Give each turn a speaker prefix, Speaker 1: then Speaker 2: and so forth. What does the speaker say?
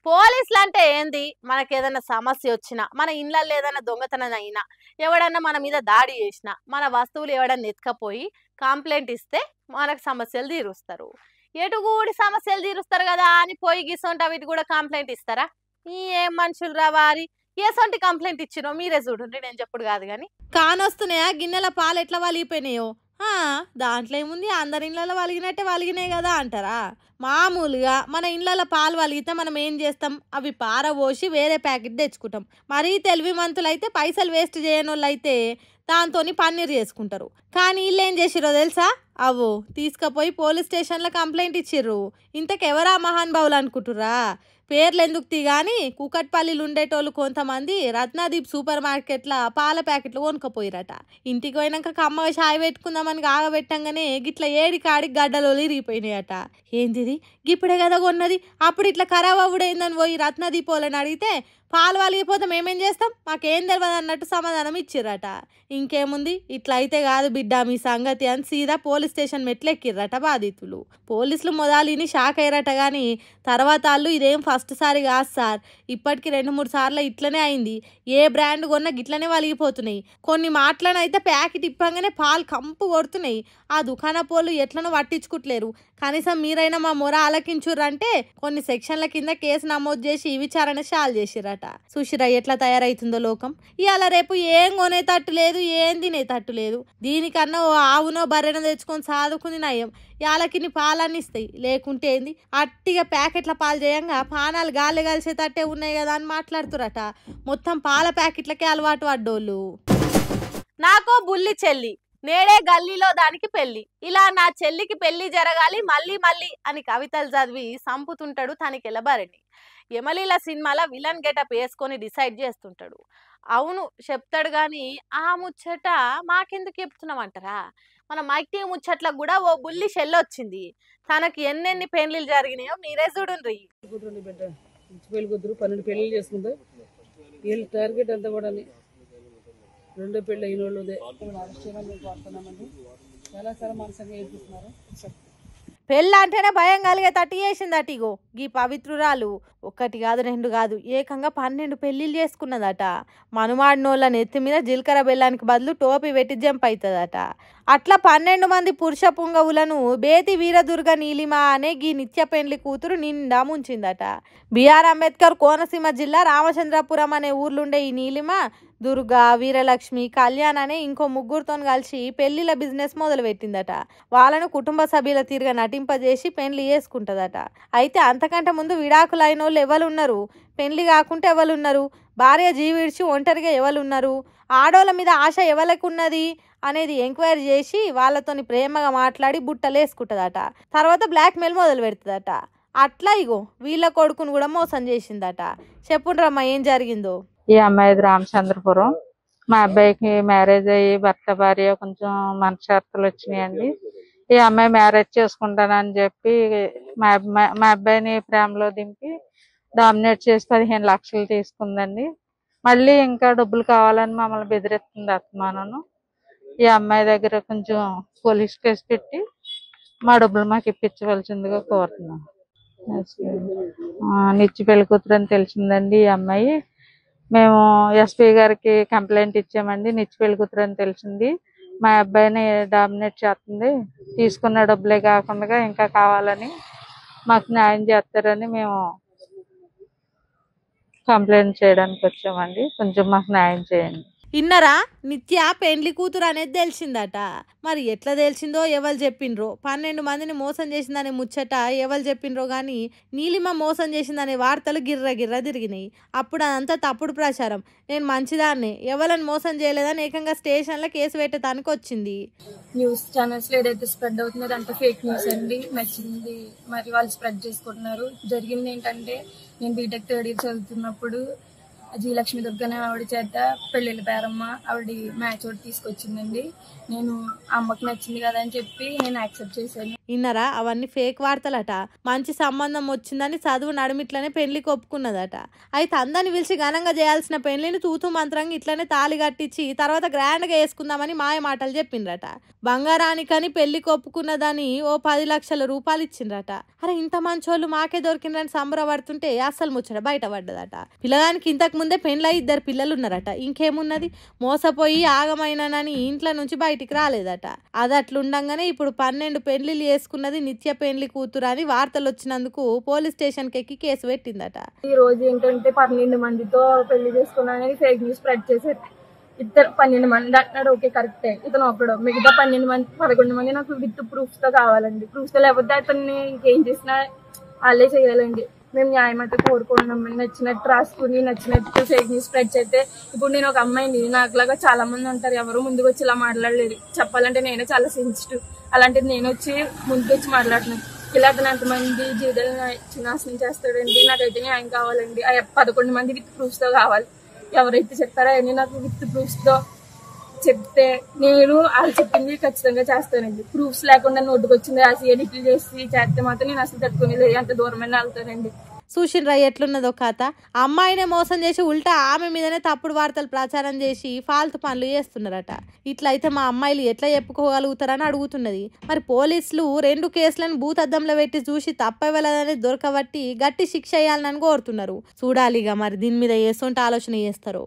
Speaker 1: పోలీసులు అంటే ఏంది? మనకేదైనా సమస్య వచ్చినా, మన ఇళ్ళల్లో ఏదైనా దొంగతనం అయినా, ఎవడన్నా మన మీద దాడి చేసినా, మన వస్తువులు ఎవడన్నా ఎత్తుకపోయి కంప్లైంట్ ఇస్తే మనకు సమస్యలు తీరుస్తారు. ఎటుగూడి సమస్యలు తీరుస్తారు కదా అని పోయి గిసొంటి కూడా కంప్లైంట్ ఇస్తారా? ఈ ఏం మనుషులురా వారి! ఎసొంటి కంప్లైంట్ ఇచ్చిరో మీరే చూడుండ్రి, నేను చెప్పుడు కాదు గాని. కానొస్తున్నాయా గిన్నెల పాలు ఎట్లా వలిగిపోయినాయో? దాంట్లో ఏముంది, అందరి ఇళ్ళలో వలిగినట్టే వలిగినాయి కదా అంటారా? మామూలుగా మన ఇళ్ళలో పాలు వలిగితే మనం ఏం చేస్తాం? అవి పారబోసి వేరే ప్యాకెట్ తెచ్చుకుంటాం. మరీ తెలివి మంతులైతే పైసలు వేస్ట్ చేయని వాళ్ళు అయితే దాంతో పన్నీర్ చేసుకుంటారు. కానీ వీళ్ళు ఏం చేసిరో తెలుసా? అవో తీసుకుపోయి పోలీస్ స్టేషన్లో కంప్లైంట్ ఇచ్చిర్రు. ఇంతకెవరా మహానుభావులు అనుకుంటురా? పేర్లు ఎందుకు తీగాని కూకట్పల్లిలు ఉండేటోళ్ళు కొంతమంది రత్నాదీప్ సూపర్ మార్కెట్ల పాల ప్యాకెట్లు కొనుక్కపోయిరట. ఇంటికి పోయినాక కమ్మగా చాయ్ పెట్టుకుందామని ఆగబెట్టంగానే గిట్ల ఏడి కాడికి గడ్డలు ఇరిగిపోయినాయట. ఏంటిది, గిప్పుడే కదా కొన్నది, అప్పుడు ఇట్లా ఖరాబ్ అవ్వడైందని పోయి రత్నాదీప్ వాళ్ళని అడిగితే పాలు వలిగిపోతే మేమేం చేస్తాం, మాకేం తెలియదు అన్నట్టు సమాధానం ఇచ్చిర్రట. ఇంకేముంది, ఇట్లా అయితే కాదు బిడ్డ మీ సంగతి అని సీదా పోలీస్ స్టేషన్ మెట్లెక్కిర్రట బాధితులు. పోలీసులు మొదలిని షాక్ అయ్యారట. కానీ తర్వాత వాళ్ళు ఇదేం ఫస్ట్ సారి కాదు సార్, ఇప్పటికి 2-3 సార్లు ఇట్లనే అయింది, ఏ బ్రాండ్ కొన్నా గిట్లనే వలిగిపోతున్నాయి, కొన్ని మాటలనైతే ప్యాకెట్ ఇప్పంగానే పాలు కంపు కొడుతున్నాయి, ఆ దుకాణపోళ్ళు ఎట్లనో పట్టించుకుంటలేరు, కనీసం మీరైనా మా మొర ఆలకించుర్రంటే కొన్ని సెక్షన్ల కింద కేసు నమోదు చేసి విచారణ షాల్ చేసిరట. సుషిరా ఎట్లా తయారైతుందో లోకం. ఇవాళ రేపు ఏం కొనేటట్టు లేదు, ఏం తినేటట్టు లేదు. దీనికన్నా ఓ ఆవునో బర్రెనో తెచ్చుకొని సాదుకుని నయం. యాలకిని పాలన్నీ ఇస్తాయి, లేకుంటే ఏంది అట్టిగా ప్యాకెట్ల పాలు చేయంగా పానాలు గాలి కలిసేటట్టే ఉన్నాయి కదా అని మాట్లాడుతురట. మొత్తం పాల ప్యాకెట్లకే అలవాటు పడ్డోళ్ళు. నాకో బుల్లి చెల్లి, నేడే గల్లీలో దానికి పెళ్లి, ఇలా నా చెల్లికి పెళ్లి జరగాలి మళ్ళీ మళ్ళీ అని కవితలు చదివి సంపుతుంటాడు తనికెళ్ళబరిని. యమలీల సినిమాలో విలన్ గెటప్ వేసుకొని డిసైడ్ చేస్తుంటాడు. అవును చెప్తాడు గాని ఆ ముచ్చట మాకెందుకు చెప్తున్నామంటారా? మన మైటీ ముచ్చట్లకు కూడా ఓ బుల్లి చెల్లొచ్చింది. తనకి ఎన్నెన్ని పెళ్లిళ్ళు జరిగినాయో మీరే చూడుండ్రి.
Speaker 2: 12 పెళ్లి చేసుకుంటే వీళ్ళ టార్గెట్ అంతా కూడా రెండో పెళ్ళి అయిన వాళ్ళదే పడుతున్నామండి. చాలా చాలా మనసుగా ఏర్పిస్తున్నారు.
Speaker 1: పెళ్ళ అంటేనే భయం కలిగేటట్టు చేసిందట. ఇగో గీ పవిత్రురాలు ఒక్కటి కాదు 2 కాదు ఏకంగా 12 పెళ్లిళ్ళు చేసుకున్నదట. మనుమాడినోళ్ళ నెత్తి మీద జీలకర్ర బెల్లానికి బదులు టోపీ పెట్టి జంప్ అవుతుందట. అట్లా 12 మంది పురుష పుంగవులను బేతి వీరదుర్గ నీలిమ అనే గీ నిత్య పెండ్లి కూతురు నిండా ముంచిందట. బిఆర్ అంబేద్కర్ కోనసీమ జిల్లా రామచంద్రపురం అనే ఊర్లుండే ఈ నీలిమ దుర్గా, వీరలక్ష్మి, కళ్యాణ్ అనే ఇంకో ముగ్గురుతో కలిసి పెళ్లిళ్ళ బిజినెస్ మొదలు పెట్టిందట. వాళ్ళను కుటుంబ సభ్యుల తీరుగా నటింపజేసి పెళ్లి చేసుకుంటుందట. అయితే అంతకంటే ముందు విడాకులు అయిన వాళ్ళు ఎవరున్నారు, పెళ్లి కాకుంటే ఎవరున్నారు, భార్య జీవిడిచి ఒంటరిగా ఎవరున్నారు, ఆడోళ్ళ మీద ఆశ ఎవరికున్నది అనేది ఎంక్వైరీ చేసి వాళ్ళతోని ప్రేమగా మాట్లాడి బుట్టలు వేసుకుంటుందట. తర్వాత బ్లాక్మెయిల్ మొదలు పెడుతుందట. అట్లా ఇగో వీళ్ళ కొడుకును కూడా మోసం చేసిందట. చెప్పుండ్రమ్మా ఏం జరిగిందో.
Speaker 3: ఈ అమ్మాయిది రామచంద్రపురం. మా అబ్బాయికి మ్యారేజ్ అయ్యి భర్త భార్య కొంచెం మనస్పర్ధలు వచ్చినాయండి. ఈ అమ్మాయి మ్యారేజ్ చేసుకుంటానని చెప్పి మా అబ్బాయిని ప్రేమలో దింపి డామినేట్ చేసి 15 లక్షలు తీసుకుందండి. మళ్ళీ ఇంకా డబ్బులు కావాలని మమ్మల్ని బెదిరిస్తుంది అత్తమానను. ఈ అమ్మాయి దగ్గర కొంచెం పోలీస్ కేసు పెట్టి మా డబ్బులు మాకు ఇప్పించవలసిందిగా కోరుతున్నాం. నిత్య పెళ్లి కూతురు అని తెలిసిందండి ఈ అమ్మాయి. మేము ఎస్పీ గారికి కంప్లైంట్ ఇచ్చామండి. నిత్య పెళ్లి కూతురు అని తెలిసింది. మా అబ్బాయిని డామినేట్ చేస్తుంది, తీసుకున్న డబ్బులే కాకుండా ఇంకా కావాలని మాకు న్యాయం చేస్తారని మేము కంప్లైంట్ చేయడానికి వచ్చామండి. కొంచెం మాకు న్యాయం చేయండి.
Speaker 1: ఇన్నరా నిత్య పెండ్లి కూతురు అనేది తెలిసిందట. మరి ఎట్లా తెలిసిందో ఎవరు చెప్పిండ్రో, 12 మందిని మోసం చేసిందనే ముచ్చట ఎవరు చెప్పిండ్రో కానీ నీలిమ మోసం చేసిందనే వార్తలు గిర్ర గిర్ర తిరిగినాయి. అప్పుడు అదంతా తప్పుడు ప్రచారం. నేను మంచిదాన్నే, ఎవరిని మోసం చేయలేదని ఏకంగా స్టేషన్లో కేసు పెట్టడానికి వచ్చింది.
Speaker 4: న్యూస్ ఛానల్స్ లో ఏదైతే స్ప్రెడ్ అవుతుందో అంత ఫేక్ న్యూస్ అండి. నచ్చింది మరి వాళ్ళు స్ప్రెడ్ చేసుకుంటున్నారు. జరిగింది ఏంటంటే, నేను బీటెక్ 3rd year చదువుతున్నప్పుడు జీలక్ష్మి దుర్గనే ఆవిడ చేత పెళ్ళిళ్ళ పేరమ్మ ఆవిడ మ్యాచ్ ఒకటి తీసుకొచ్చిందండి. నేను అమ్మకి నచ్చింది కదా అని చెప్పి నేను యాక్సెప్ట్ చేశాను.
Speaker 1: ఇన్నరా అవన్నీ ఫేక్ వార్తలట. మంచి సంబంధం వచ్చిందని చదువు నడుమిట్లనే పెళ్లికి ఒప్పుకున్నదట. అయితే అందరిని పిలిచి ఘనంగా చేయాల్సిన పెళ్లిని తూతూ మంత్రంగా ఇట్లనే తాళి కట్టించి తర్వాత గ్రాండ్గా వేసుకుందామని మాయ మాటలు చెప్పిండ్రట. బంగారానికని పెళ్లికి ఒప్పుకున్నదని ఓ 10 లక్షల రూపాయలు ఇచ్చిండ్రట. అరే ఇంత మంచోళ్ళు మాకే దొరికిందని సంబరపడుతుంటే అస్సలు ముచ్చట బయటపడ్డదట. పిల్లగానికి ఇంతకు ముందే పెండ్లై 2 పిల్లలు ఉన్నారట. ఇంకేమున్నది, మోసపోయి ఆగమైనానని ఇంట్లో నుంచి బయటికి రాలేదట. అది అట్లుండగానే ఇప్పుడు 12 పెళ్లిళ్ళు చేసుకున్నది నిత్య పెళ్లి కూతురు అని వార్తలు వచ్చినందుకు పోలీస్ స్టేషన్ కి ఎక్కి కేసు పెట్టిందట.
Speaker 4: ఈ రోజు ఏంటంటే 12 మందితో పెళ్లి చేసుకున్నానని ఫేక్ న్యూస్ స్ప్రెడ్ చేశారు. ఇద్దరు 12 మంది అంటున్నాడు, ఓకే కరెక్టే, ఇతను ఒకడు. మిగతా 11 మంది నాకు విత్ ప్రూఫ్ తో కావాలండి. ప్రూఫ్ తో లేకపోతే అతన్ని ఏం చేసినా వాళ్ళే చేయాలండి. మేము న్యాయం అయితే కోరుకుంటున్నాం. నచ్చినట్టు రాసుకుని నచ్చినట్టు ఫేక్ న్యూస్ స్ప్రెడ్ చేస్తే ఇప్పుడు నేను ఒక అమ్మాయిని, నాకులాగా చాలా మంది ఉంటారు, ఎవరు ముందుకు వచ్చి ఇలా మాట్లాడలేదు. చెప్పాలంటే నేనే చాలా సెన్సిటివ్. అలాంటిది నేను వచ్చి ముందుకు వచ్చి మాట్లాడుతున్నాను. ఇలా అతను ఎంతమంది జీవితాలను నాశనం చేస్తాడండి. నాకైతే న్యాయం కావాలండి. ఆ 11 మంది విత్ ప్రూఫ్స్ తో కావాలి. ఎవరైతే చెప్తారో అవన్నీ నాకు విత్ ప్రూఫ్స్ తో చెప్తే నేను వాళ్ళు చెప్పింది ఖచ్చితంగా చేస్తానండి. ప్రూఫ్స్ లేకుండా నోటుకు వచ్చింది రాసి ఎడిట్లు చేసి చేస్తే మాత్రం నేను అసలు తట్టుకునేది ఎంత దూరమైనా వెళ్తానండి.
Speaker 1: చూసిండ్రా ఎట్లున్నదో కథ. అమ్మాయినే మోసం చేసి ఉల్టా ఆమె మీదనే తప్పుడు వార్తలు ప్రచారం చేసి ఫాల్తు పనులు చేస్తున్నారట. ఇట్లయితే మా అమ్మాయిలు ఎట్లా చెప్పుకోగలుగుతారని అడుగుతున్నది. మరి పోలీసులు 2 కేసులను భూతద్దంలో పెట్టి చూసి తప్పవలేదని దొరకబట్టి గట్టి శిక్ష వేయాలని కోరుతున్నారు. చూడాలిగా మరి దీని మీద ఎసొంటి ఆలోచన చేస్తారో.